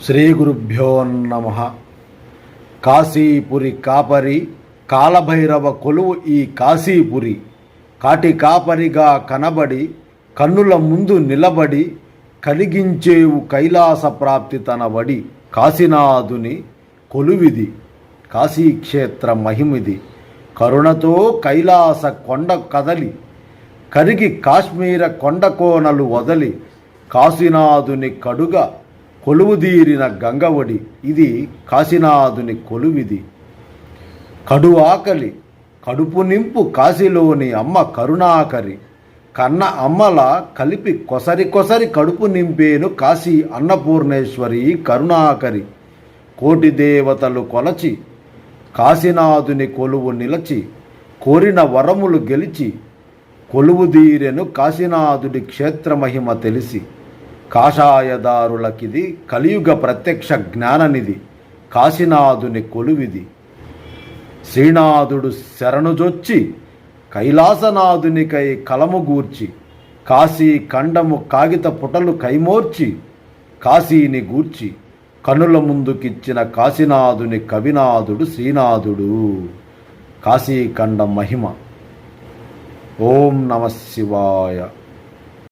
శ్రీ గురుభ్యో నమః. కాశీపురి కాపరి కాలభైరవ కొలువు ఈ కాశీపురి. కాటి కాపరిగా కనబడి కన్నుల ముందు నిలబడి కలిగించేవు కైలాస ప్రాప్తి తన వడి. కాశీనాథుని కొలువిది, కాశీక్షేత్ర మహిమిది. కరుణతో కైలాస కొండ కదలి కరిగి కాశ్మీర కొండ కోనలు వదలి కాశీనాథుని కడుగా కొలువుదీరిన గంగవడి. ఇది కాశీనాథుని కొలువిది. కడు ఆకలి కడుపు నింపు కాశీలోని అమ్మ కరుణాకరి. కన్న అమ్మల కలిపి కొసరి కొసరి కడుపు నింపేను కాశీ అన్నపూర్ణేశ్వరి కరుణాకరి. కోటి దేవతలు కొలచి కాశీనాథుని కొలువు నిలచి కోరిన వరములు గెలిచి కొలువుదీరెను కాశీనాథుడి క్షేత్రమహిమ తెలిసి. కాషాయదారులకిది కలియుగ ప్రత్యక్ష జ్ఞాననిది, కాశీనాథుని కొలువిది. శ్రీనాథుడు శరణుజొచ్చి కైలాసనాథునికై కలముగూర్చి కాశీ ఖండము కాగిత పుటలు కైమోర్చి కాశీని గూర్చి కనుల ముందుకిచ్చిన కాశీనాథుని కవినాథుడు శ్రీనాథుడు. కాశీఖండ మహిమ. ఓం నమః శివాయ.